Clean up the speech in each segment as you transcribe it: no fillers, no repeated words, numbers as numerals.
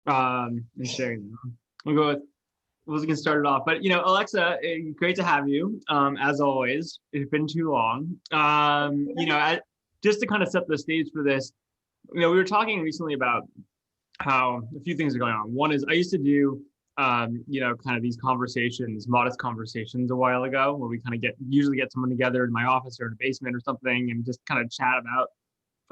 And sharing them. We'll go with, let's get started off. But, Alexa, great to have you. As always, it's been too long. Just to kind of set the stage for this, we were talking recently about how a few things are going on. One is I used to do, kind of these conversations, modest conversations a while ago, where we kind of usually get someone together in my office or in a basement or something and just kind of chat about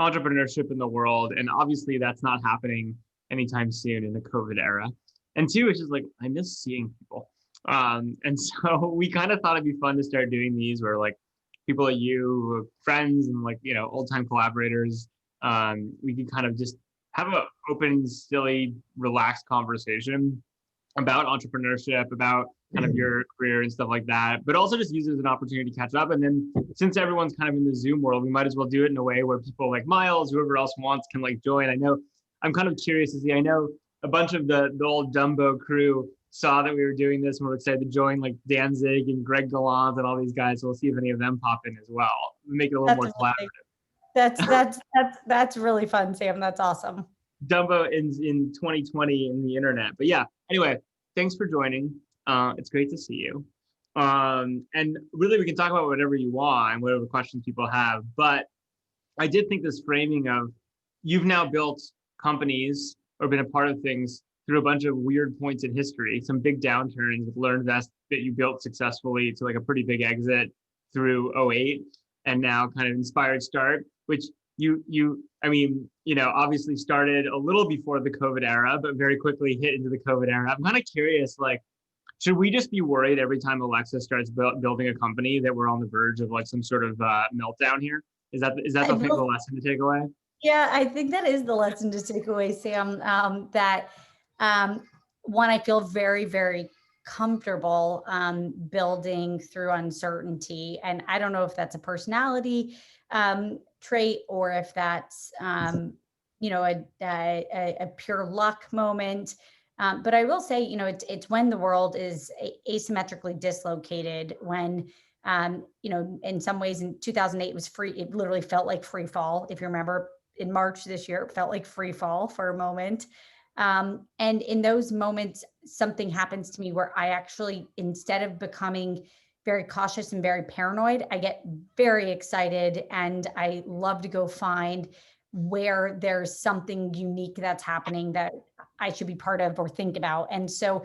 entrepreneurship in the world. And obviously that's not happening anytime soon in the COVID era. And two, it's just like, I miss seeing people. And so we kind of thought it'd be fun to start doing these where like people like you, friends and like, old time collaborators, we could kind of just have an open, silly, relaxed conversation about entrepreneurship, about kind of your career and stuff like that, but also just use it as an opportunity to catch up. And then since everyone's kind of in the Zoom world, we might as well do it in a way where people like Miles, whoever else wants, can like join. I'm kind of curious to see, I know a bunch of the old Dumbo crew saw that we were doing this and were excited to join, like Danzig and Greg Gallant and all these guys. So we'll see if any of them pop in as well. Make it a little more collaborative. That's really fun, Sam. That's awesome. Dumbo in 2020 in the internet. But yeah, anyway, thanks for joining. It's great to see you. And really, we can talk about whatever you want and whatever questions people have. But I did think this framing of you've now built companies or been a part of things through a bunch of weird points in history, some big downturns with LearnVest that you built successfully to like a pretty big exit through 2008, and now kind of Inspired Start, which obviously started a little before the COVID era, but very quickly hit into the COVID era. I'm kind of curious, like, should we just be worried every time Alexa starts building a company that we're on the verge of like some sort of meltdown here? Is that the lesson to take away? Yeah, I think that is the lesson to take away, Sam. One, I feel very, very comfortable building through uncertainty. And I don't know if that's a personality trait or if that's, a pure luck moment. But I will say, it's when the world is asymmetrically dislocated, when, in some ways in 2008 was free. It literally felt like free fall. If you remember, in March this year, it felt like free fall for a moment. And in those moments, something happens to me where I actually, instead of becoming very cautious and very paranoid, I get very excited and I love to go find where there's something unique that's happening that I should be part of or think about. And so,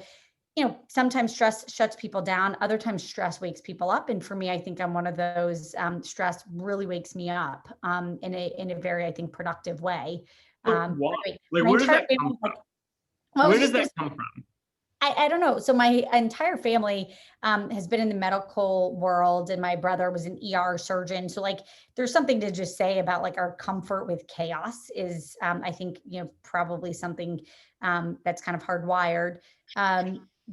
sometimes stress shuts people down. Other times stress wakes people up. And for me, I think I'm one of those. Stress really wakes me up in a very, I think, productive way. Why? Where does that come from? Where does that come from? I don't know. So my entire family has been in the medical world, and my brother was an ER surgeon. So like, there's something to just say about like our comfort with chaos is, I think, probably something that's kind of hardwired.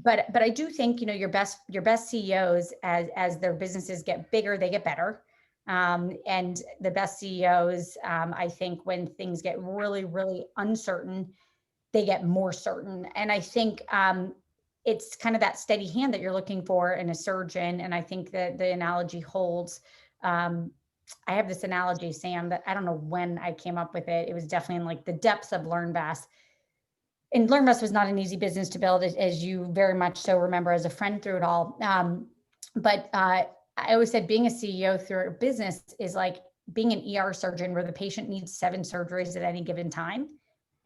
But I do think, your best CEOs as their businesses get bigger, they get better. And the best CEOs, I think when things get really, really uncertain, they get more certain. And I think it's kind of that steady hand that you're looking for in a surgeon. And I think that the analogy holds. I have this analogy, Sam, that I don't know when I came up with it. It was definitely in like the depths of LearnVest. And LearnVest was not an easy business to build, as you very much so remember as a friend through it all. But I always said being a CEO through a business is like being an ER surgeon where the patient needs 7 surgeries at any given time.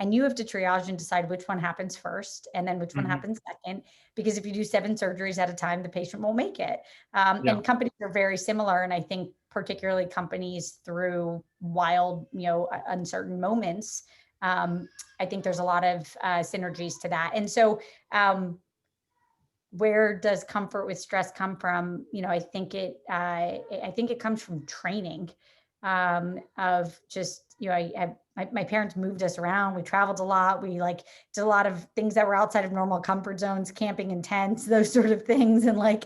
And you have to triage and decide which one happens first and then which one happens second. Because if you do 7 surgeries at a time, the patient won't make it. And companies are very similar. And I think particularly companies through wild, uncertain moments, I think there's a lot of synergies to that. And so where does comfort with stress come from? I think it comes from training of just, my parents moved us around. We traveled a lot. We did a lot of things that were outside of normal comfort zones, camping in tents, those sort of things. And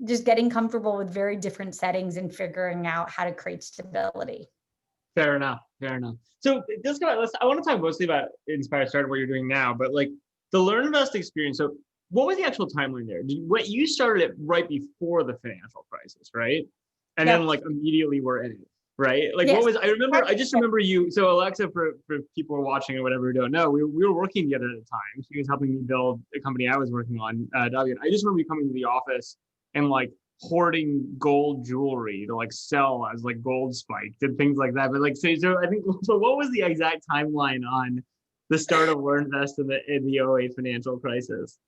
just getting comfortable with very different settings and figuring out how to create stability. Fair enough. So I want to talk mostly about Inspired Start, what you're doing now, but like the LearnVest experience. So what was the actual timeline there? You started it right before the financial crisis, right? And then immediately we're in it, right? Like Yes. I just remember you. So Alexa, for people who are watching or whatever who don't know, we were working together at the time. She was helping me build a company I was working on, W. I just remember you coming to the office and like hoarding gold jewelry to like sell as like gold spiked and things like that. But like, so I think, so what was the exact timeline on the start of LearnVest in the '08 financial crisis?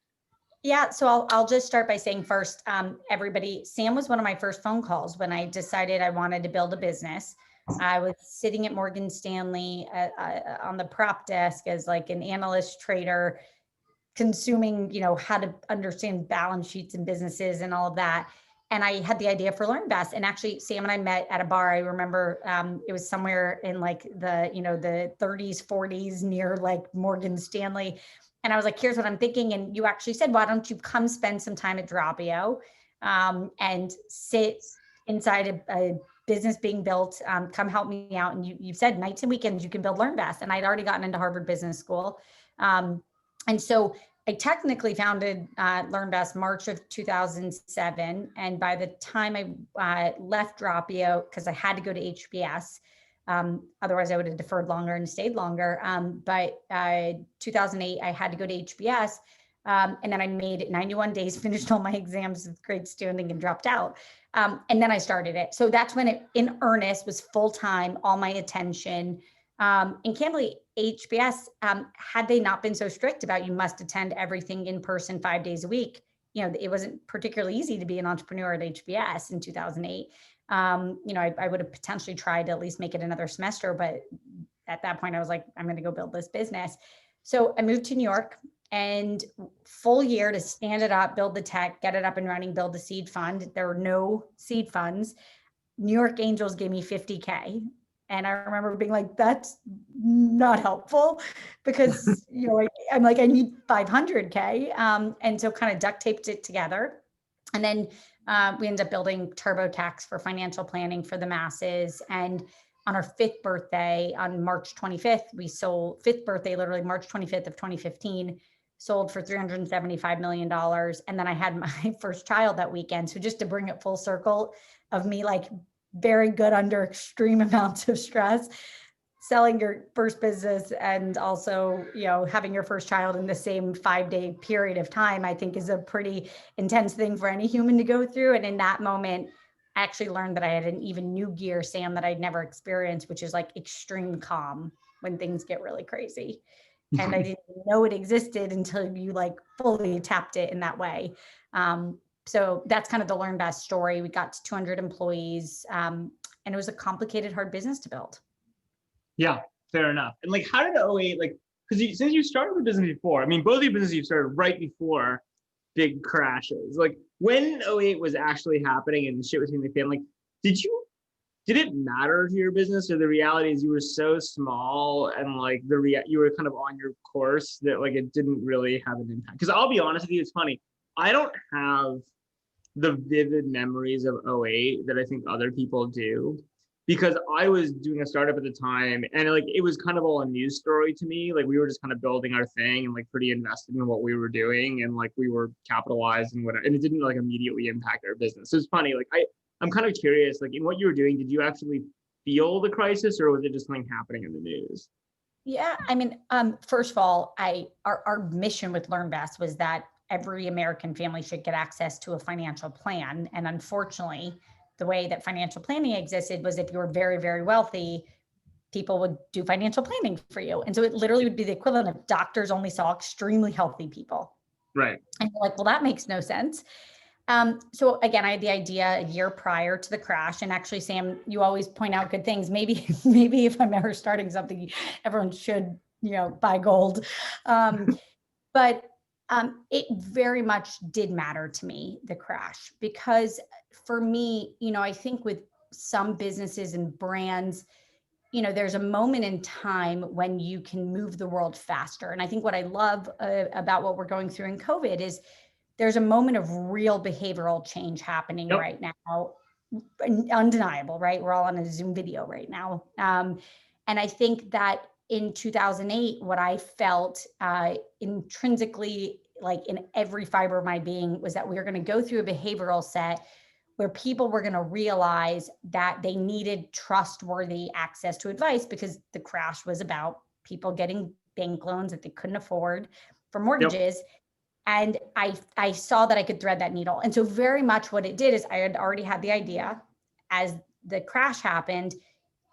Yeah, so I'll just start by saying first, everybody, Sam was one of my first phone calls when I decided I wanted to build a business. I was sitting at Morgan Stanley on the prop desk as like an analyst trader, consuming, how to understand balance sheets and businesses and all of that. And I had the idea for LearnVest. And actually, Sam and I met at a bar. I remember it was somewhere in like the 30s, 40s near like Morgan Stanley. And I was like, here's what I'm thinking. And you actually said, why don't you come spend some time at Dropio and sit inside a business being built, come help me out. And you said nights and weekends, you can build LearnVest. And I'd already gotten into Harvard Business School. And so I technically founded LearnVest March of 2007. And by the time I left Dropio, because I had to go to HBS, otherwise I would have deferred longer and stayed longer. But 2008, I had to go to HBS. And then I made it 91 days, finished all my exams with great standing and dropped out. And then I started it. So that's when it in earnest was full-time, all my attention. And candidly, HBS, had they not been so strict about you must attend everything in person 5 days a week, it wasn't particularly easy to be an entrepreneur at HBS in 2008. I would have potentially tried to at least make it another semester, but at that point I was like, I'm going to go build this business. So I moved to New York and full year to stand it up, build the tech, get it up and running, build the seed fund. There were no seed funds. New York Angels gave me 50K. And I remember being like, that's not helpful because, I'm like, I need 500K. And so kind of duct taped it together. And then we ended up building TurboTax for financial planning for the masses. And on our 5th birthday, on March 25th, we sold, 5th birthday, literally March 25th of 2015, sold for $375 million. And then I had my first child that weekend. So just to bring it full circle of me, like, very good under extreme amounts of stress, selling your first business and also, having your first child in the same 5-day period of time, I think is a pretty intense thing for any human to go through. And in that moment, I actually learned that I had an even new gear, Sam, that I'd never experienced, which is like extreme calm when things get really crazy. And I didn't know it existed until you like fully tapped it in that way. So that's kind of the LearnVest story. We got to 200 employees, and it was a complicated, hard business to build. Yeah, fair enough. And like, how did '08, like, because since you started the business before, I mean, both of your businesses you started right before big crashes. Like, when '08 was actually happening and shit was hitting the fan, like, did it matter to your business, or the reality is you were so small and like you were kind of on your course that like it didn't really have an impact? Because I'll be honest with you, it's funny. I don't have the vivid memories of '08 that I think other people do, because I was doing a startup at the time and like it was kind of all a news story to me. Like we were just kind of building our thing and like pretty invested in what we were doing and like we were capitalized and whatever, and it didn't like immediately impact our business. So it's funny, like I'm kind of curious, like in what you were doing, did you actually feel the crisis or was it just something happening in the news? Yeah, I mean, first of all, our mission with LearnVest was that every American family should get access to a financial plan. And unfortunately, the way that financial planning existed was if you were very, very wealthy, people would do financial planning for you. And so it literally would be the equivalent of doctors only saw extremely healthy people. Right. And you're like, well, that makes no sense. So again, I had the idea a year prior to the crash. And actually, Sam, you always point out good things. Maybe if I'm ever starting something, everyone should, buy gold. But it very much did matter to me, the crash, because for me, I think with some businesses and brands, there's a moment in time when you can move the world faster. And I think what I love about what we're going through in COVID is there's a moment of real behavioral change happening right now. Undeniable, right? We're all on a Zoom video right now. And I think that in 2008, what I felt intrinsically, like in every fiber of my being, was that we were going to go through a behavioral set where people were going to realize that they needed trustworthy access to advice, because the crash was about people getting bank loans that they couldn't afford for Yep. mortgages. And I saw that I could thread that needle. And so very much what it did is I had already had the idea. As the crash happened,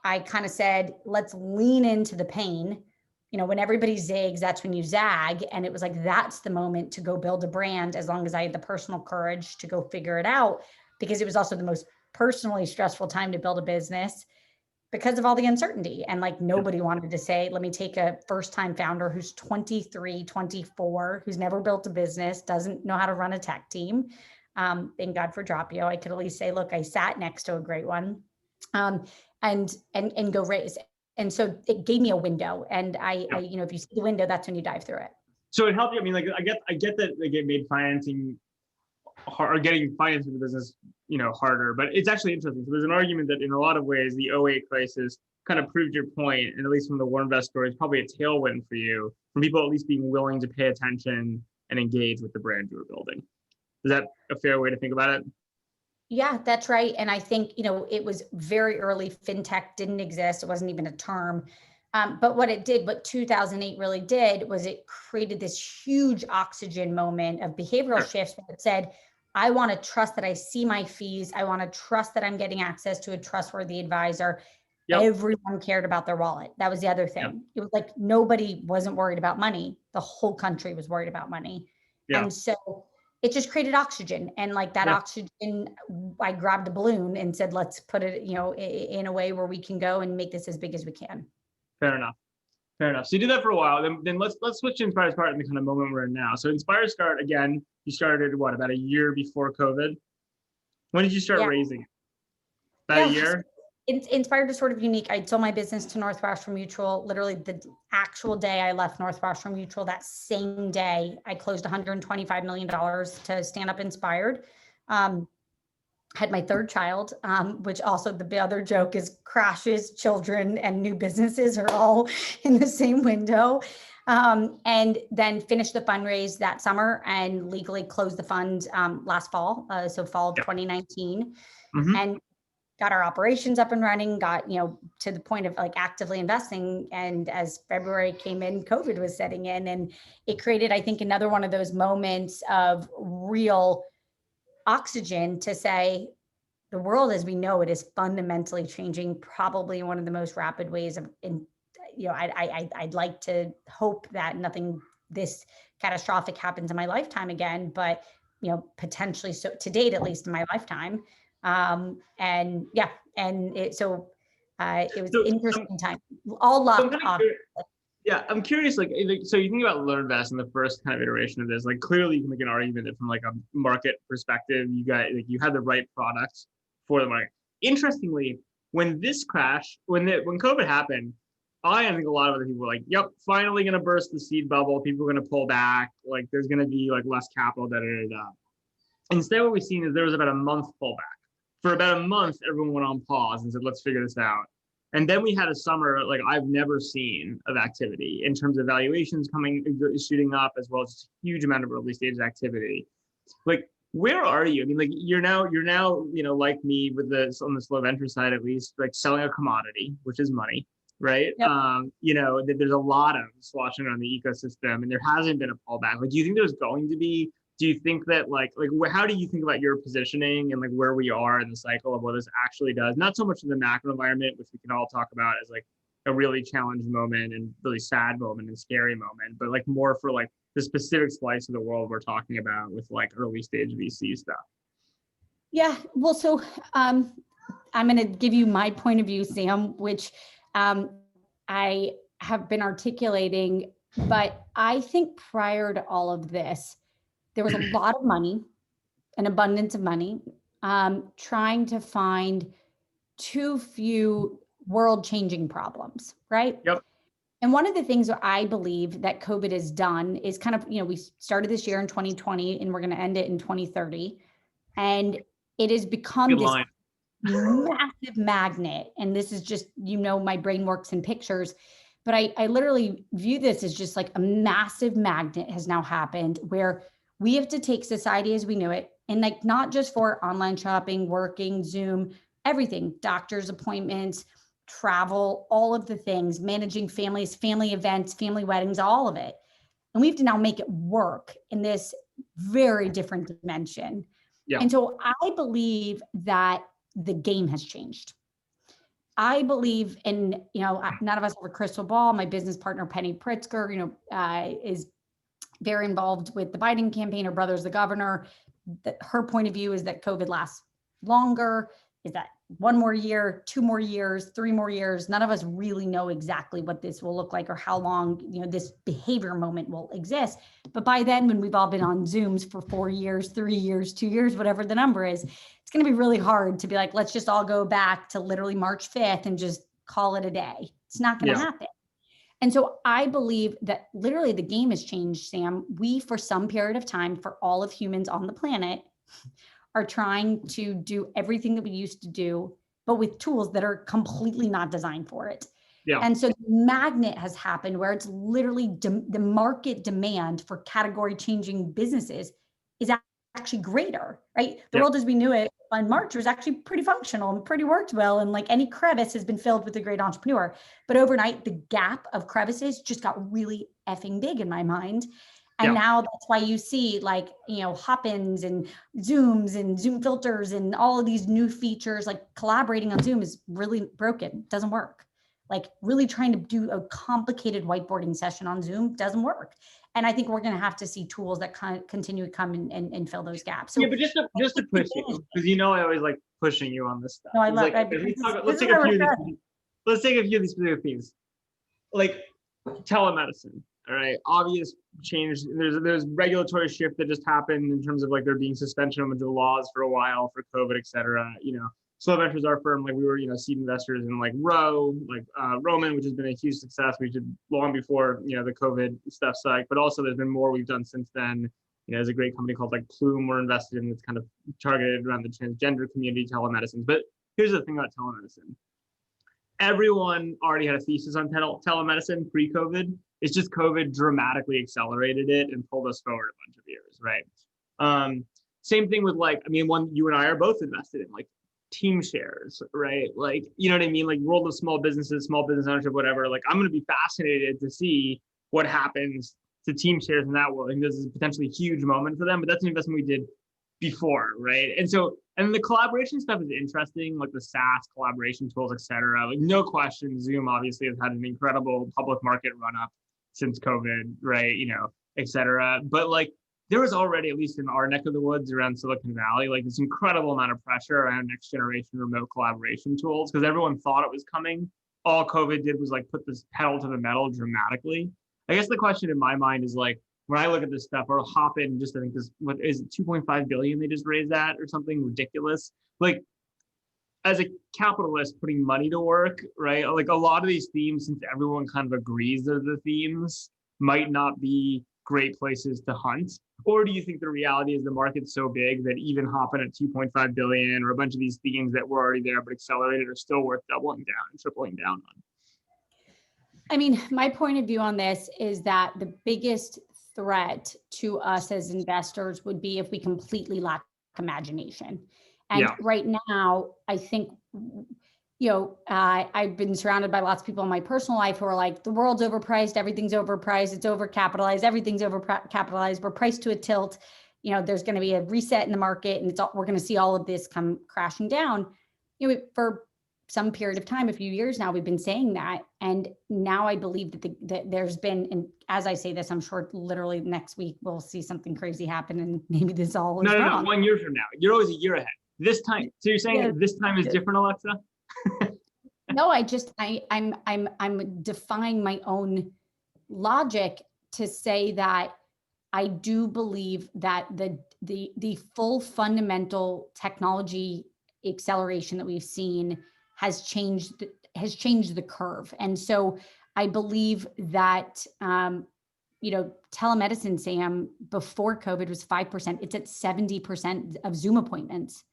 I kind of said, let's lean into the pain. When everybody zigs, that's when you zag. And it was like, that's the moment to go build a brand, as long as I had the personal courage to go figure it out, because it was also the most personally stressful time to build a business because of all the uncertainty. And like, nobody wanted to say, let me take a first-time founder who's 23, 24, who's never built a business, doesn't know how to run a tech team. Thank God for Dropio. I could at least say, look, I sat next to a great one, and go raise. And so it gave me a window. And I, if you see the window, that's when you dive through it. So it helped you. I mean, like, I get that like it made financing hard, or getting financing the business, harder. But it's actually interesting. So there's an argument that in a lot of ways, the '08 crisis kind of proved your point, and at least from the LearnVest story, it's probably a tailwind for you, from people at least being willing to pay attention and engage with the brand you were building. Is that a fair way to think about it? Yeah, that's right. And I think, it was very early. FinTech didn't exist. It wasn't even a term. But what 2008 really did was it created this huge oxygen moment of behavioral shifts that said, I want to trust that I see my fees. I want to trust that I'm getting access to a trustworthy advisor. Yep. Everyone cared about their wallet. That was the other thing. Yep. It was like nobody wasn't worried about money. The whole country was worried about money. Yeah. And so it just created oxygen, and like that oxygen, I grabbed a balloon and said, let's put it, in a way where we can go and make this as big as we can. Fair enough. So you did that for a while. Then let's switch to Inspire Start in the kind of moment we're in now. So Inspire Start, again, you started about a year before COVID? When did you start raising? About a year? Inspired is sort of unique. I sold my business to Northwestern Mutual. Literally the actual day I left Northwestern Mutual, that same day, I closed $125 million to stand up Inspired. Had my third child, which also the other joke is crashes, children, and new businesses are all in the same window. And then finished the fundraise that summer and legally closed the fund last fall, so fall of 2019. Mm-hmm. And got our operations up and running, got, to the point of like actively investing. And as February came in, COVID was setting in, and it created, I think, another one of those moments of real oxygen to say, the world as we know it is fundamentally changing, probably in one of the most rapid ways of, I'd like to hope that nothing this catastrophic happens in my lifetime again, but, potentially so to date, at least in my lifetime. It was an interesting time. All luck. I'm curious, so you think about LearnVest and the first kind of iteration of this, like clearly you can make an argument that from like a market perspective, you had the right product for the market. Interestingly, when this crash, when COVID happened, I think a lot of other people were like, yep, finally going to burst the seed bubble. People are going to pull back. Like there's going to be like less capital, Instead, what we've seen is there was about a month pullback. For about a month, everyone went on pause and said, let's figure this out. And then we had a summer like I've never seen of activity in terms of valuations shooting up, as well as a huge amount of early stage activity. Like, where are you? I mean, like you're now, like me with on the slow venture side, at least, like selling a commodity, which is money, right? Yep. There's a lot of sloshing around the ecosystem, and there hasn't been a pullback. Like, do you think there's going to be? Do you think that how do you think about your positioning and like where we are in the cycle of what this actually does? Not so much in the macro environment, which we can all talk about as like a really challenged moment and really sad moment and scary moment, but like more for like the specific slice of the world we're talking about with like early stage VC stuff. Yeah, well, so I'm going to give you my point of view, Sam, which I have been articulating, but I think prior to all of this, there was a lot of money, an abundance of money, trying to find too few world-changing problems, right? Yep. And one of the things that I believe that COVID has done is kind of, we started this year in 2020 and we're going to end it in 2030. And it has become this massive magnet. And this is just, my brain works in pictures, but I literally view this as just like a massive magnet has now happened where we have to take society as we knew it And like, not just for online shopping, working, Zoom, everything, doctor's appointments, travel, all of the things, managing families, family events, family weddings, all of it. And we have to now make it work in this very different dimension. Yeah. And so I believe that the game has changed. I believe in, none of us have a crystal ball. My business partner, Penny Pritzker, is very involved with the Biden campaign. Her brother's the governor. Her point of view is that COVID lasts longer, is that 1 more year, 2 more years, 3 more years. None of us really know exactly what this will look like or how long, this behavior moment will exist. But by then, when we've all been on Zooms for 4 years, 3 years, 2 years, whatever the number is, it's going to be really hard to be like, let's just all go back to literally March 5th and just call it a day. It's not going to happen. And so I believe that literally the game has changed, Sam. We, for some period of time, for all of humans on the planet, are trying to do everything that we used to do, but with tools that are completely not designed for it. Yeah. And so the magnet has happened where it's literally the market demand for category changing businesses is actually greater, right? The world as we knew it on March was actually pretty functional and pretty worked well. And like any crevice has been filled with a great entrepreneur. But overnight, the gap of crevices just got really effing big in my mind. And now that's why you see like, hop-ins and Zooms and Zoom filters and all of these new features, like collaborating on Zoom is really broken, doesn't work. Like really trying to do a complicated whiteboarding session on Zoom doesn't work. And I think we're going to have to see tools that kind of continue to come and fill those gaps. So, but just to push you, because I always like pushing you on this stuff. No, I love let's take a few of these specific themes. Like telemedicine. All right, obvious change. There's regulatory shift that just happened in terms of like there being suspension of the laws for a while for COVID, et cetera. Slow Ventures, our firm, like we were, seed investors in like Roman, which has been a huge success. We did long before, the COVID stuff sucked, but also there's been more we've done since then. There's a great company called like Plume we're invested in that's kind of targeted around the transgender community, telemedicine. But here's the thing about telemedicine. Everyone already had a thesis on telemedicine pre-COVID. It's just COVID dramatically accelerated it and pulled us forward a bunch of years, right? Same thing with one you and I are both invested in, like team shares, right? Like, you know what I mean? Like world of small businesses, small business ownership, whatever. Like I'm going to be fascinated to see what happens to team shares in that world. I think this is a potentially huge moment for them, but that's an investment we did before, right? And the collaboration stuff is interesting, like the SaaS collaboration tools, et cetera. Like no question, Zoom obviously has had an incredible public market run up since COVID, right? Et cetera. But like there was already, at least in our neck of the woods around Silicon Valley, like this incredible amount of pressure around next generation remote collaboration tools because everyone thought it was coming. All COVID did was like put this pedal to the metal dramatically. I guess the question in my mind is like, when I look at this stuff, or hop in just, I think this, what is it, 2.5 billion they just raised that or something ridiculous. Like as a capitalist putting money to work, right? Like a lot of these themes, since everyone kind of agrees they're the themes, might not be great places to hunt. Or do you think the reality is the market's so big that even hopping at 2.5 billion or a bunch of these themes that were already there but accelerated are still worth doubling down and tripling down on? I mean, my point of view on this is that the biggest threat to us as investors would be if we completely lack imagination. And right now, I think, I've been surrounded by lots of people in my personal life who are like, the world's overpriced, everything's overpriced, it's overcapitalized, everything's overcapitalized, we're priced to a tilt. There's going to be a reset in the market, and we're going to see all of this come crashing down. For some period of time, a few years now, we've been saying that. And now I believe that there's been, and as I say this, I'm sure literally next week we'll see something crazy happen and maybe this all is wrong. No, 1 year from now. You're always a year ahead. This time. So you're saying this time is different, Alexa? No, I'm defying my own logic to say that I do believe that the full fundamental technology acceleration that we've seen has changed the curve. And so I believe that, telemedicine, Sam, before COVID was 5%. It's at 70% of Zoom appointments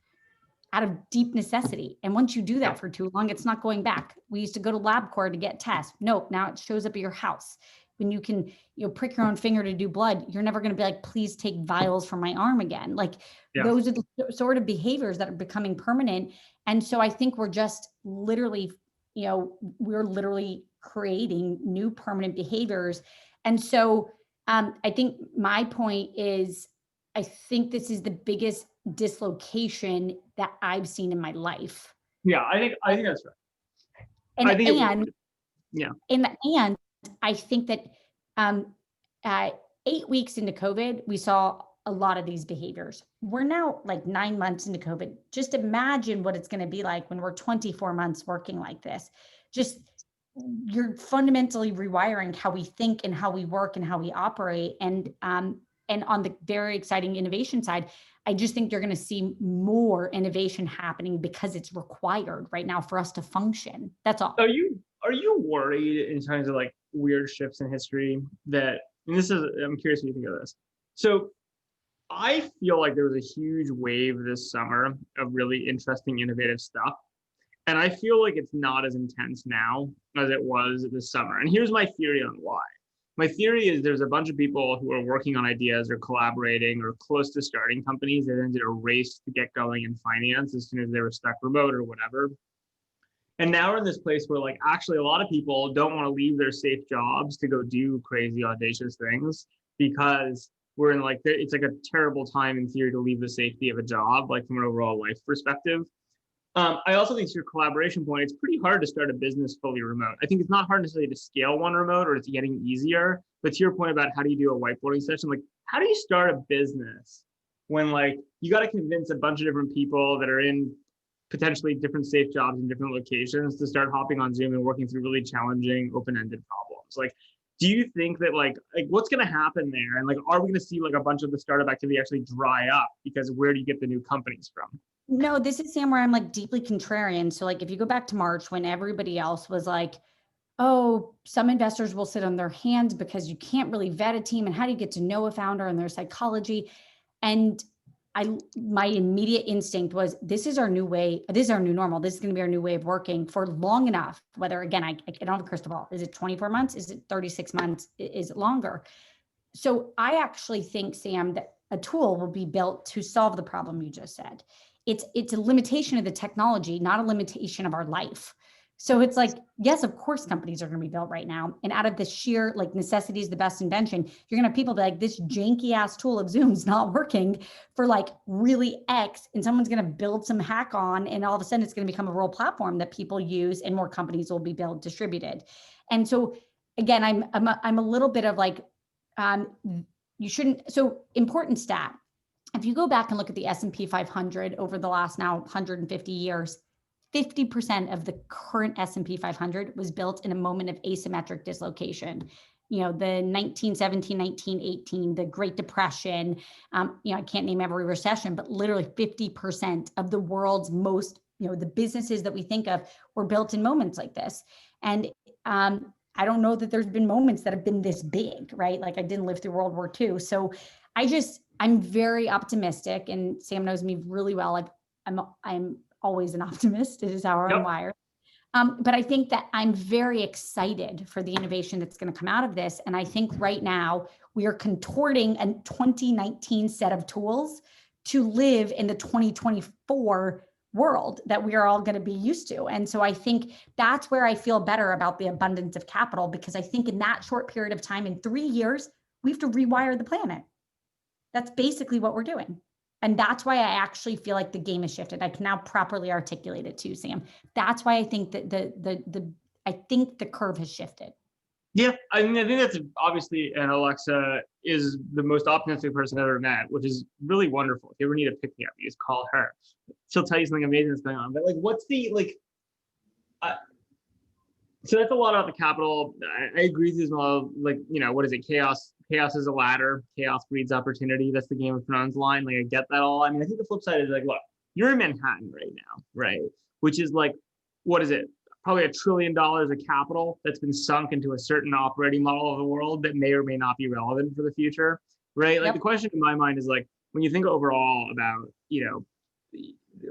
out of deep necessity. And once you do that for too long, it's not going back. We used to go to LabCorp to get tests. Nope. Now it shows up at your house. when you can, prick your own finger to do blood, you're never going to be like, please take vials from my arm again. Like those are the sort of behaviors that are becoming permanent. And so I think we're just literally, we're literally creating new permanent behaviors. And so I think my point is, I think this is the biggest dislocation that I've seen in my life. Yeah, I think that's right. And I think and I think that 8 weeks into COVID, we saw a lot of these behaviors. We're now like 9 months into COVID. Just imagine what it's going to be like when we're 24 months working like this. Just you're fundamentally rewiring how we think and how we work and how we operate. And on the very exciting innovation side, I just think you're going to see more innovation happening because it's required right now for us to function. That's all. Are you worried in terms of like weird shifts in history that, and I'm curious what you think of this. So I feel like there was a huge wave this summer of really interesting, innovative stuff. And I feel like it's not as intense now as it was this summer. And here's my theory on why. My theory is there's a bunch of people who are working on ideas or collaborating or close to starting companies that then did a race to get going in finance as soon as they were stuck remote or whatever. And now we're in this place where like actually a lot of people don't want to leave their safe jobs to go do crazy, audacious things because we're in like, it's like a terrible time in theory to leave the safety of a job, like from an overall life perspective. I also think to your collaboration point, it's pretty hard to start a business fully remote. I think it's not hard necessarily to scale one remote or it's getting easier. But to your point about how do you do a whiteboarding session, like how do you start a business when like you got to convince a bunch of different people that are in potentially different safe jobs in different locations to start hopping on Zoom and working through really challenging open-ended problems? Like, do you think that like what's going to happen there? And like, are we going to see like a bunch of the startup activity actually dry up because where do you get the new companies from? No, this is Sam where I'm like deeply contrarian. So like if you go back to March when everybody else was like, oh, some investors will sit on their hands because you can't really vet a team and how do you get to know a founder and their psychology? And my immediate instinct was this is our new way, this is our new normal. This is going to be our new way of working for long enough, whether again, I don't have a crystal ball. Is it 24 months? Is it 36 months? Is it longer? So I actually think, Sam, that a tool will be built to solve the problem you just said. It's a limitation of the technology, not a limitation of our life. So it's like, yes, of course, companies are going to be built right now. And out of the sheer like necessity is the best invention, you're going to have people be like, this janky ass tool of Zoom's not working for like really X. And someone's going to build some hack on, and all of a sudden it's going to become a real platform that people use and more companies will be built, distributed. And so again, I'm a little bit of like, you shouldn't, so important stat. If you go back and look at the S&P 500 over the last now 150 years, 50% of the current S&P 500 was built in a moment of asymmetric dislocation. The 1917, 1918, the Great Depression, I can't name every recession, but literally 50% of the world's most, the businesses that we think of were built in moments like this. And I don't know that there's been moments that have been this big, right? Like I didn't live through World War II. So I'm very optimistic, and Sam knows me really well. I'm always an optimist. It is how I'm wired. But I think that I'm very excited for the innovation that's going to come out of this. And I think right now we are contorting a 2019 set of tools to live in the 2024 world that we are all going to be used to. And so I think that's where I feel better about the abundance of capital, because I think in that short period of time, in 3 years, we have to rewire the planet. That's basically what we're doing. And that's why I actually feel like the game has shifted. I can now properly articulate it too, Sam. That's why I think that I think the curve has shifted. Yeah, I mean, I think that's obviously, and Alexa is the most optimistic person I've ever met, which is really wonderful. If you ever need a pick-me-up, you just call her. She'll tell you something amazing that's going on. But like, what's the so that's a lot about the capital. I agree with you as like, what is it? Chaos is a ladder. Chaos breeds opportunity. That's the Game of Thrones line. Like, I get that all. I mean, I think the flip side is like, look, you're in Manhattan right now, right? Which is like, what is it? Probably $1 trillion of capital that's been sunk into a certain operating model of the world that may or may not be relevant for the future, right? Like the question in my mind is like, when you think overall about,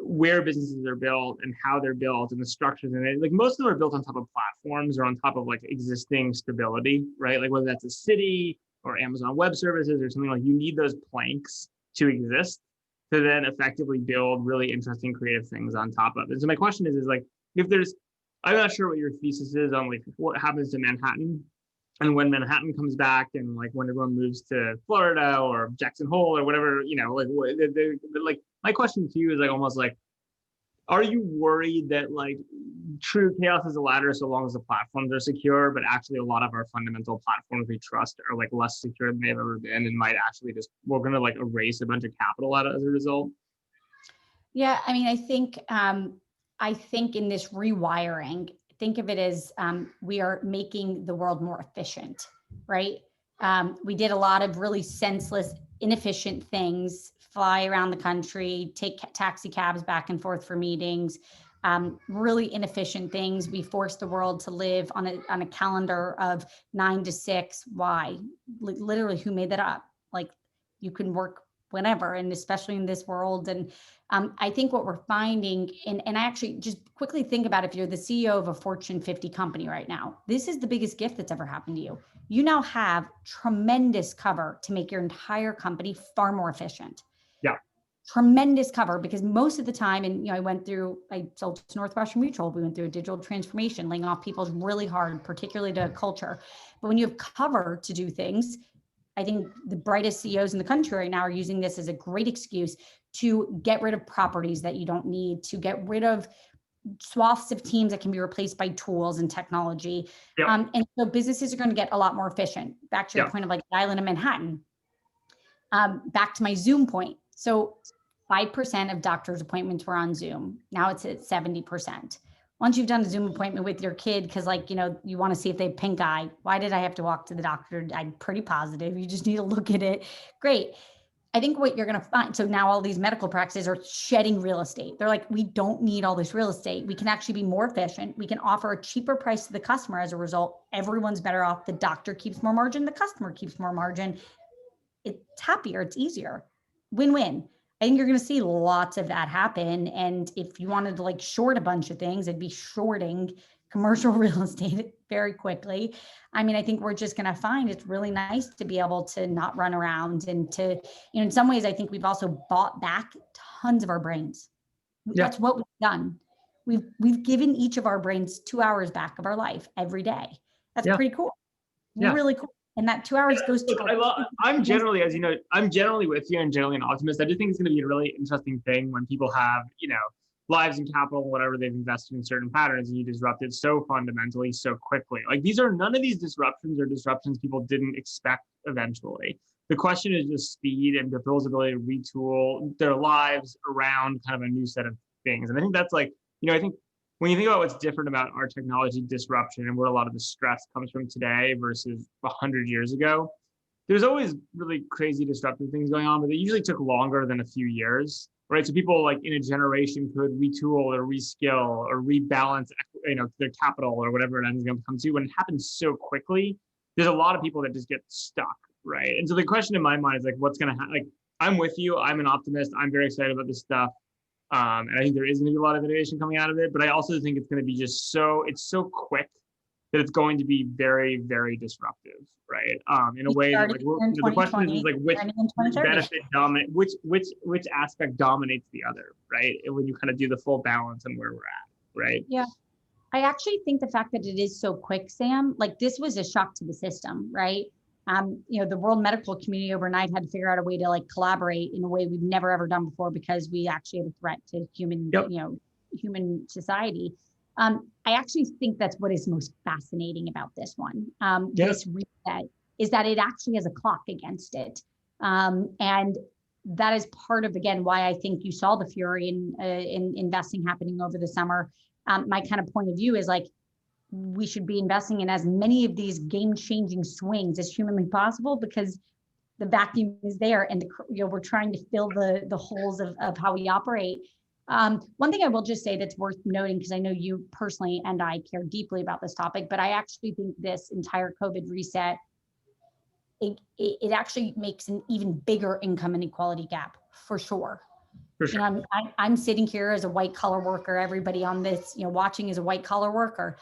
where businesses are built and how they're built and the structures in it. Like most of them are built on top of platforms or on top of like existing stability, right? Like whether that's a city or Amazon Web Services or something, like you need those planks to exist to then effectively build really interesting creative things on top of it. So my question is like, if there's, I'm not sure what your thesis is on like what happens to Manhattan and when Manhattan comes back and like when everyone moves to Florida or Jackson Hole or whatever, like my question to you is like almost like, are you worried that like true chaos is a ladder so long as the platforms are secure, but actually a lot of our fundamental platforms we trust are like less secure than they've ever been and might actually just, we're going to like erase a bunch of capital out as a result? Yeah, I mean, I think in this rewiring, think of it as we are making the world more efficient, right? We did a lot of really senseless, inefficient things, fly around the country, take taxi cabs back and forth for meetings, really inefficient things. We forced the world to live on a calendar of 9 to 6. Why? Literally, who made that up? Like you can work whenever, and especially in this world. And I think what we're finding, and I actually just quickly think about if you're the CEO of a Fortune 50 company right now, this is the biggest gift that's ever happened to you. You now have tremendous cover to make your entire company far more efficient. Yeah. Tremendous cover, because most of the time, and I sold to Northwestern Mutual, we went through a digital transformation, laying off people is really hard, particularly to culture. But when you have cover to do things, I think the brightest CEOs in the country right now are using this as a great excuse to get rid of properties that you don't need, to get rid of swaths of teams that can be replaced by tools and technology. Yep. And so businesses are going to get a lot more efficient. Back to your point of like the island of Manhattan, back to my Zoom point. So 5% of doctor's appointments were on Zoom. Now it's at 70%. Once you've done a Zoom appointment with your kid, because you want to see if they have pink eye, why did I have to walk to the doctor? I'm pretty positive. You just need to look at it. Great. I think what you're going to find, so now all these medical practices are shedding real estate. They're like, we don't need all this real estate. We can actually be more efficient. We can offer a cheaper price to the customer. As a result, everyone's better off. The doctor keeps more margin. The customer keeps more margin. It's happier. It's easier. Win-win. I think you're going to see lots of that happen. And if you wanted to like short a bunch of things, it'd be shorting commercial real estate very quickly. I mean, I think we're just going to find it's really nice to be able to not run around and to, in some ways, I think we've also bought back tons of our brains. Yeah. That's what we've done. We've given each of our brains 2 hours back of our life every day. That's pretty cool. Yeah. Really cool. And that 2 hours goes to. I'm generally, as you know, I'm generally with you and generally an optimist. I do think it's going to be a really interesting thing when people have, lives and capital, whatever they've invested in certain patterns, and you disrupt it so fundamentally, so quickly. Like none of these disruptions are disruptions people didn't expect eventually. The question is just speed and people's ability to retool their lives around kind of a new set of things. And I think that's like, I think when you think about what's different about our technology disruption and where a lot of the stress comes from today versus 100 years ago, there's always really crazy disruptive things going on, but they usually took longer than a few years, right? So people like in a generation could retool or reskill or rebalance, their capital or whatever it ends up coming to. When it happens so quickly, there's a lot of people that just get stuck, right? And so the question in my mind is like, what's going to happen? Like, I'm with you. I'm an optimist. I'm very excited about this stuff. And I think there is going to be a lot of innovation coming out of it, but I also think it's going to be it's so quick that it's going to be very, very disruptive, right? In a way that like, the question is like which benefit dominate, which aspect dominates the other, right? And when you kind of do the full balance and where we're at, right? Yeah. I actually think the fact that it is so quick, Sam, like this was a shock to the system, right? The world medical community overnight had to figure out a way to like collaborate in a way we've never ever done before because we actually have a threat to human, human society. I actually think that's what is most fascinating about this one. This reset is that it actually has a clock against it. And that is part of, again, why I think you saw the fury in investing happening over the summer. My kind of point of view is like, we should be investing in as many of these game-changing swings as humanly possible because the vacuum is there and we're trying to fill the holes of how we operate. One thing I will just say that's worth noting, because I know you personally and I care deeply about this topic, but I actually think this entire COVID reset, it actually makes an even bigger income inequality gap for sure. For You sure. know, I'm sitting here as a white collar worker. Everybody on this, you know, watching is a white collar worker.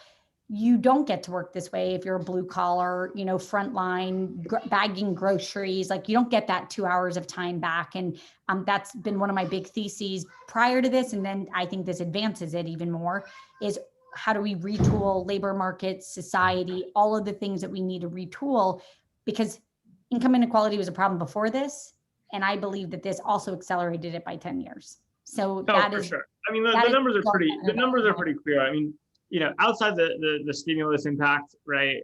You don't get to work this way if you're a blue collar, you know, frontline bagging groceries. Like, you don't get that 2 hours of time back. And that's been one of my big theses prior to this. And then I think this advances it even more, is how do we retool labor markets, society, all of the things that we need to retool, because income inequality was a problem before this. And I believe that this also accelerated it by 10 years. So Oh, that for is, sure. I mean, that the is numbers are pretty. The numbers are pretty clear. I mean, you know, outside the stimulus impact, right,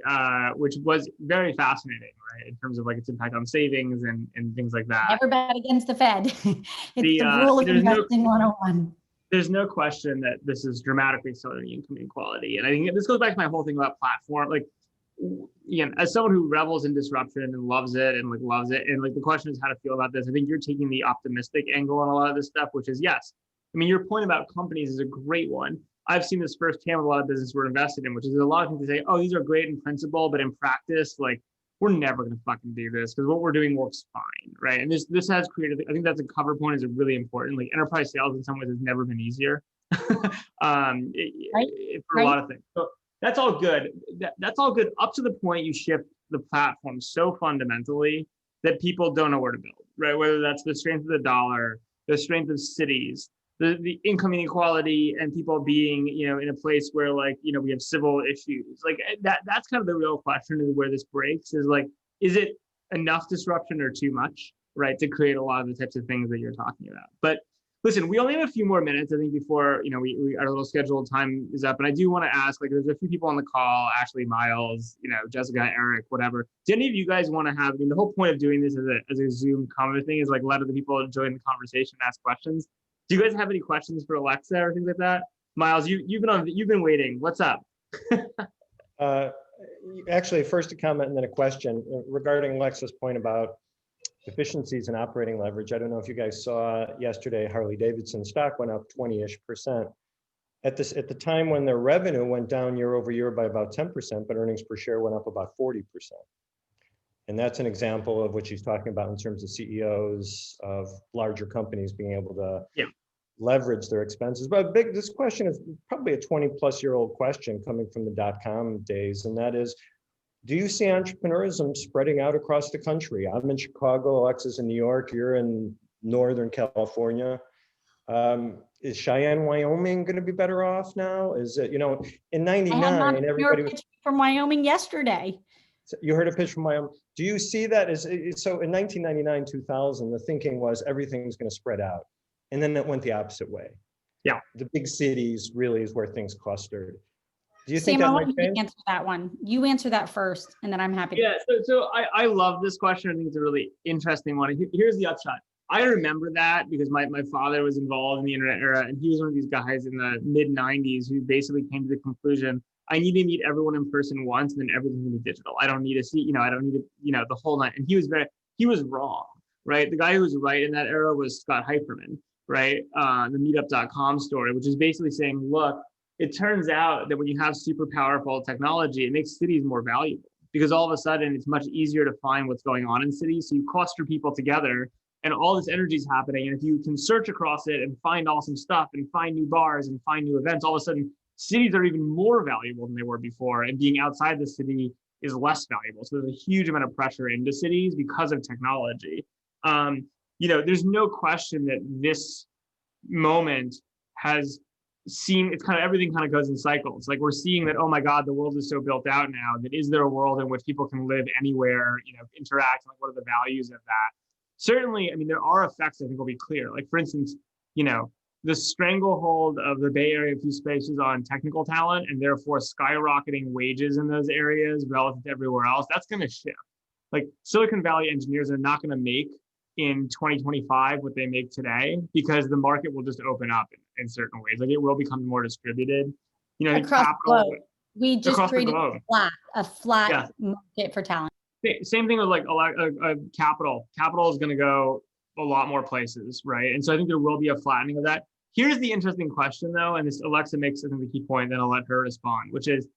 which was very fascinating, right, in terms of like its impact on savings and things like that. never bet against the Fed. It's the rule of investing 101. There's no question that this is dramatically accelerating income inequality, and I think this goes back to my whole thing about platform. Like, you know, as someone who revels in disruption and loves it, and like loves it, and like the question is how to feel about this. I think you're taking the optimistic angle on a lot of this stuff, which is yes. I mean, your point about companies is a great one. I've seen this firsthand with a lot of business we're invested in, which is a lot of people say, oh, these are great in principle, but in practice, like, we're never going to fucking do this because what we're doing works fine, right? And this has created, I think that's a cover point, is really important. Like, enterprise sales in some ways has never been easier Right. for a lot of things. So that's all good. That's all good up to the point you shift the platform so fundamentally that people don't know where to build, right? Whether that's the strength of the dollar, the strength of cities, the income inequality, and people being, you know, in a place where, like, you know, we have civil issues. Like, that's kind of the real question, is where this breaks, is like, is it enough disruption or too much, right, to create a lot of the types of things that you're talking about? But listen, we only have a few more minutes, I think, before, you know, we our little scheduled time is up. And I do want to ask, like, there's a few people on the call, Ashley, Miles, you know, Jessica, Eric, whatever. Do any of you guys want to have, I mean, the whole point of doing this as a Zoom comment thing is like let other people join the conversation and ask questions. Do you guys have any questions for Alexa or things like that? Miles, you've been waiting. What's up? Actually, first a comment and then a question regarding Alexa's point about efficiencies and operating leverage. I don't know if you guys saw yesterday, Harley Davidson stock went up 20-ish%. At the time when their revenue went down year over year by about 10%, but earnings per share went up about 40%. And that's an example of what she's talking about in terms of CEOs of larger companies being able to leverage their expenses. But this question is probably a 20-plus-year-old question coming from the dot-com days, and that is, do you see entrepreneurism spreading out across the country? I'm in Chicago, Alexa's in New York, you're in Northern California. Is Cheyenne, Wyoming going to be better off now? Is it, you know, in 99, everybody was from Wyoming yesterday. You heard a pitch from Wyoming. Do you see that as, so in 1999, 2000, the thinking was everything's going to spread out. And then it went the opposite way. Yeah. The big cities really is where things clustered. Do you Sam, think that I might want you change? to answer that one. You answer that first, and then I'm happy. Yeah, so I love this question. I think it's a really interesting one. Here's the upshot. I remember that because my father was involved in the internet era, and he was one of these guys in the mid 90s who basically came to the conclusion, I need to meet everyone in person once, and then everything will be digital. I don't need to see, you know, I don't need to, you know, the whole night. And he was wrong, right? The guy who was right in that era was Scott Heiferman, right? The meetup.com story, which is basically saying, look, it turns out that when you have super powerful technology, it makes cities more valuable because all of a sudden it's much easier to find what's going on in cities. So you cluster people together and all this energy is happening. And if you can search across it and find awesome stuff and find new bars and find new events, all of a sudden cities are even more valuable than they were before. And being outside the city is less valuable. So there's a huge amount of pressure into cities because of technology. You know, there's no question that this moment has seen, it's kind of, everything kind of goes in cycles. Like we're seeing that, oh my God, the world is so built out now that is there a world in which people can live anywhere, you know, interact, like what are the values of that? Certainly, I mean, there are effects I think will be clear. Like for instance, you know, the stranglehold of the Bay Area of few spaces on technical talent and therefore skyrocketing wages in those areas relative to everywhere else, that's going to shift. Like Silicon Valley engineers are not going to make in 2025 what they make today because the market will just open up in certain ways. Like it will become more distributed. You know, across the globe. We just created a flat market for talent. Same thing with like capital. Capital is going to go a lot more places, right? And so I think there will be a flattening of that. Here's the interesting question though, and this Alexa makes I think the key point, then I'll let her respond, which is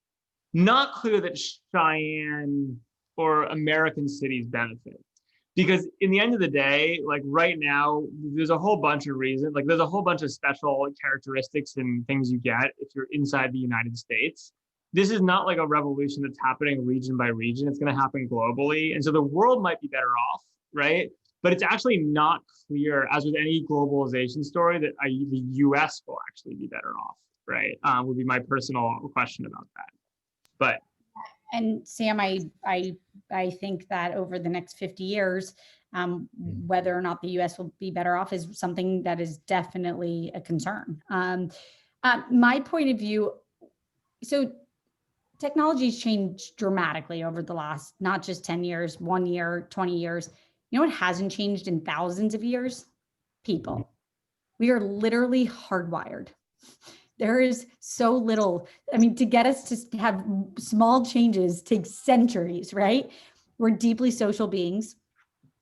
not clear that Cheyenne or American cities benefit. Because in the end of the day, like right now, there's a whole bunch of reasons, like there's a whole bunch of special characteristics and things you get if you're inside the United States. This is not like a revolution that's happening region by region. It's going to happen globally. And so the world might be better off, right? But it's actually not clear, as with any globalization story, that the US will actually be better off, right? Would be my personal question about that. But and Sam, I think that over the next 50 years, whether or not the US will be better off is something that is definitely a concern. My point of view, so technology's changed dramatically over the last, not just 10 years, 1 year, 20 years. You know what hasn't changed in thousands of years? People. We are literally hardwired. There is so little, I mean, to get us to have small changes takes centuries, right? We're deeply social beings.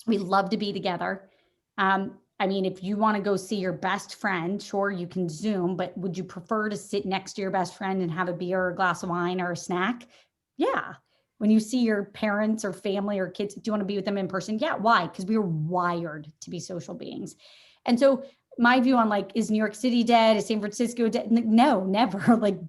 We love to be together. I mean, if you want to go see your best friend, sure, you can Zoom, but would you prefer to sit next to your best friend and have a beer or a glass of wine or a snack? Yeah. When you see your parents or family or kids, do you want to be with them in person? Yeah. Why? Because we are wired to be social beings. And so my view on like, is New York City dead? Is San Francisco dead? No, never. Like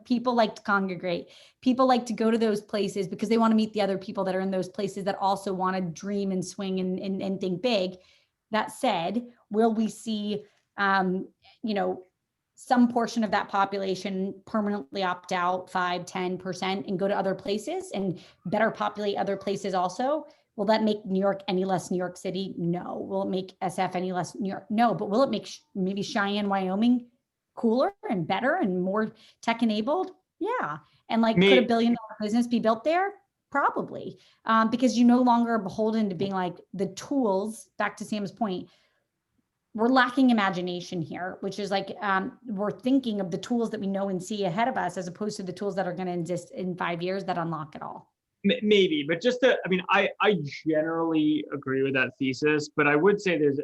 people like to congregate. People like to go to those places because they want to meet the other people that are in those places that also want to dream and swing and think big. That said, will we see, some portion of that population permanently opt out 5-10% and go to other places and better populate other places also? Will that make New York any less New York City? No. Will it make SF any less New York? No. But will it make maybe Cheyenne, Wyoming cooler and better and more tech enabled? Yeah. And like, could $1 billion business be built there? Probably. Because you no longer are beholden to being like the tools, back to Sam's point, we're lacking imagination here, which is like, we're thinking of the tools that we know and see ahead of us, as opposed to the tools that are going to exist in 5 years that unlock it all. Maybe, but I generally agree with that thesis, but I would say there's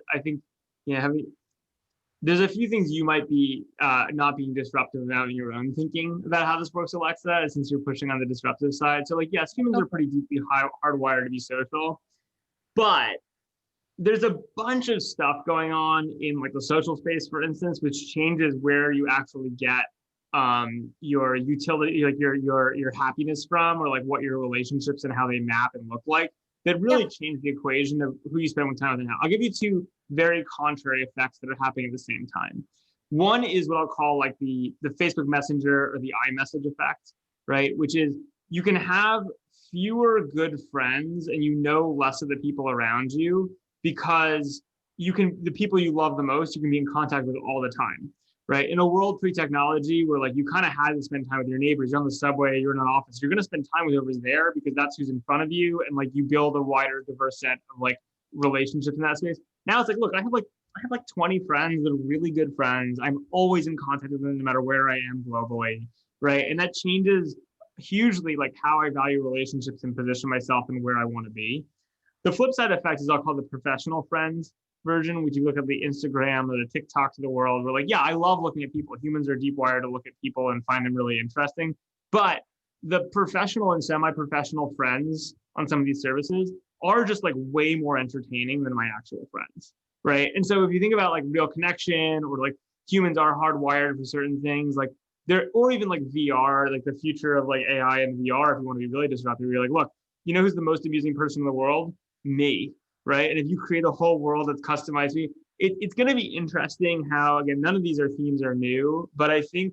a few things you might be not being disruptive about in your own thinking about how this works, Alexa, since you're pushing on the disruptive side. So like, yes, humans are pretty deeply hardwired to be social, but there's a bunch of stuff going on in like the social space, for instance, which changes where you actually get your utility, like your happiness from, or like what your relationships and how they map and look like, that really change the equation of who you spend with time with and how. I'll give you two very contrary effects that are happening at the same time. One is what I'll call like the Facebook Messenger or the iMessage effect, right? Which is you can have fewer good friends and you know less of the people around you, because the people you love the most, you can be in contact with all the time, right? In a world pre-technology where like you kind of had to spend time with your neighbors, you're on the subway, you're in an office, you're going to spend time with whoever's there because that's who's in front of you, and like you build a wider, diverse set of like relationships in that space. Now it's like, look, I have like 20 friends that are really good friends. I'm always in contact with them no matter where I am globally, right? And that changes hugely like how I value relationships and position myself and where I want to be. The flip side effect is I'll call the professional friends version, which you look at the Instagram or the TikToks of the world. We're like, yeah, I love looking at people. Humans are deep wired to look at people and find them really interesting. But the professional and semi-professional friends on some of these services are just like way more entertaining than my actual friends, right? And so if you think about like real connection, or like humans are hardwired for certain things, like or even like VR, like the future of like AI and VR, if you want to be really disruptive, you're like, look, you know who's the most amusing person in the world? Me, right? And if you create a whole world that's customized me, it's going to be interesting how, again, none of these themes are new, but I think,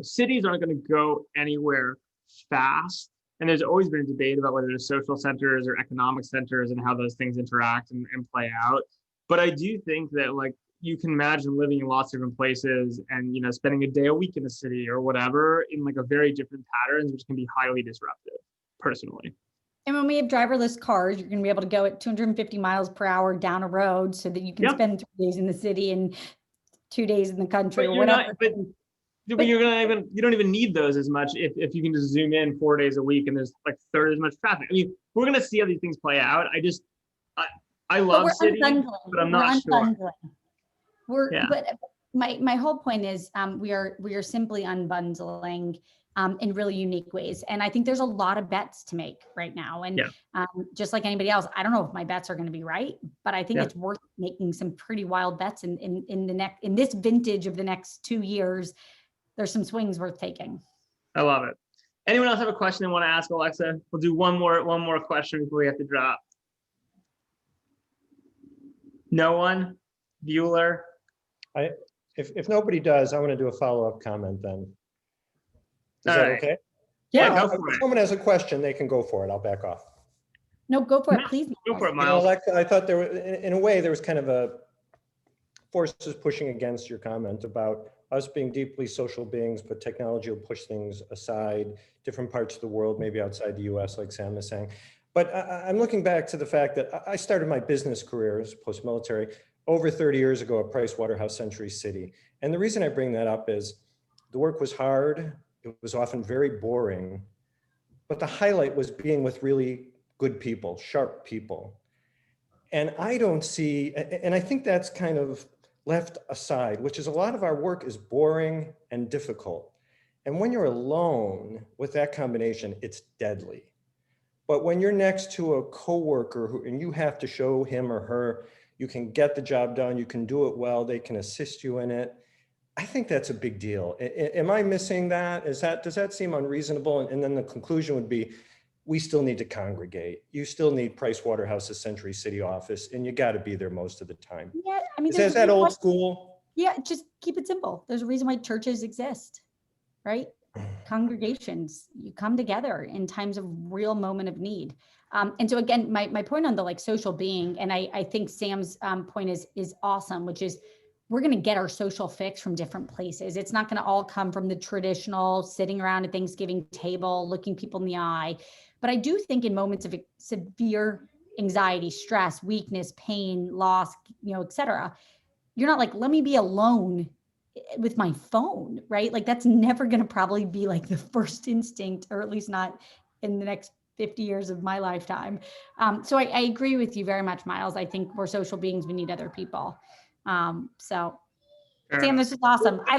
cities aren't going to go anywhere fast. And there's always been a debate about whether they're social centers or economic centers and how those things interact and play out. But I do think that like you can imagine living in lots of different places and, spending a day a week in a city or whatever in like a very different patterns, which can be highly disruptive personally. And when we have driverless cars, you're going to be able to go at 250 miles per hour down a road so that you can spend 3 days in the city and 2 days in the country or whatever. But you don't even need those as much if you can just zoom in 4 days a week and there's like third as much traffic. I mean, we're going to see how these things play out. I love cities, but I'm not sure. But my whole point is we are simply unbundling in really unique ways. And I think there's a lot of bets to make right now. And Yeah. just like anybody else, I don't know if my bets are going to be right, but I think Yeah. it's worth making some pretty wild bets in this vintage of the next 2 years. There's some swings worth taking. I love it. Anyone else have a question they want to ask Alexa? We'll do one more question before we have to drop. No one? Bueller? If nobody does, I want to do a follow-up comment then. Is All that right. okay? Yeah, Well, go for if it. someone has a question, they can go for it. I'll back off. No, go for it, No, please. Go for it, You know, Miles. Alexa, I thought there were, in a way, there was kind of a forces pushing against your comment about us being deeply social beings, but technology will push things aside, different parts of the world, maybe outside the US, like Sam is saying. But I'm looking back to the fact that I started my business career as post-military over 30 years ago at Pricewaterhouse Century City. And the reason I bring that up is the work was hard. It was often very boring, but the highlight was being with really good people, sharp people. And I don't see, and I think that's kind of left aside, which is a lot of our work is boring and difficult. And when you're alone with that combination, it's deadly. But when you're next to a coworker and you have to show him or her, you can get the job done, you can do it well, they can assist you in it. I think that's a big deal. Am I missing that? Does that seem unreasonable? And then the conclusion would be, we still need to congregate. You still need Pricewaterhouse's Century City office, and you got to be there most of the time. Yeah, I mean, Is that old school? Yeah, just keep it simple. There's a reason why churches exist, right? Congregations, you come together in times of real moment of need. And so again, my point on the like social being, and I think Sam's point is awesome, which is we're going to get our social fix from different places. It's not going to all come from the traditional sitting around a Thanksgiving table, looking people in the eye. But I do think in moments of severe anxiety, stress, weakness, pain, loss, et cetera, you're not like, let me be alone with my phone, right? Like that's never going to probably be like the first instinct, or at least not in the next 50 years of my lifetime. So I agree with you very much, Miles. I think we're social beings. We need other people. So Sam, this is awesome. I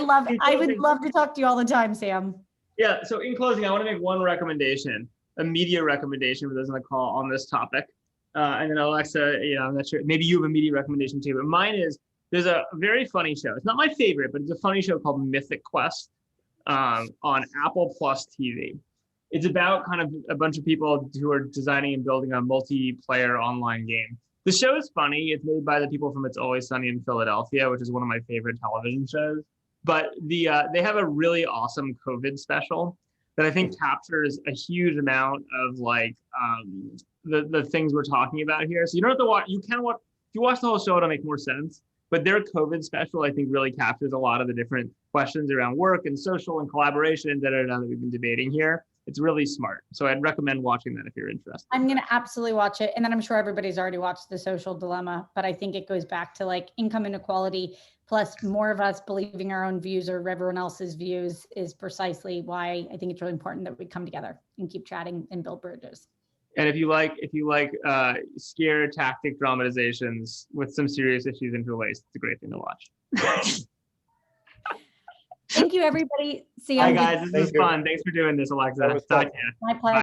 would love to talk to you all the time, Sam. Yeah, so in closing, I want to make one recommendation, a media recommendation for those on the call on this topic. And then Alexa, I'm not sure, maybe you have a media recommendation too, but mine is, there's a very funny show. It's not my favorite, but it's a funny show called Mythic Quest on Apple Plus TV. It's about kind of a bunch of people who are designing and building a multiplayer online game. The show is funny. It's made by the people from It's Always Sunny in Philadelphia, which is one of my favorite television shows. But they have a really awesome COVID special that I think captures a huge amount of like the things we're talking about here. So you don't have to watch. You can watch. If you watch the whole show, it'll make more sense. But their COVID special, I think, really captures a lot of the different questions around work and social and collaboration that we've been debating here. It's really smart. So I'd recommend watching that if you're interested. I'm going to absolutely watch it. And then I'm sure everybody's already watched The Social Dilemma, but I think it goes back to like income inequality, plus more of us believing our own views or everyone else's views is precisely why I think it's really important that we come together and keep chatting and build bridges. And if you like scare tactic dramatizations with some serious issues interlaced, it's a great thing to watch. Thank you, everybody. See you. Hi, guys. This is fun. Thanks for doing this, Alexa. That was fun. My pleasure.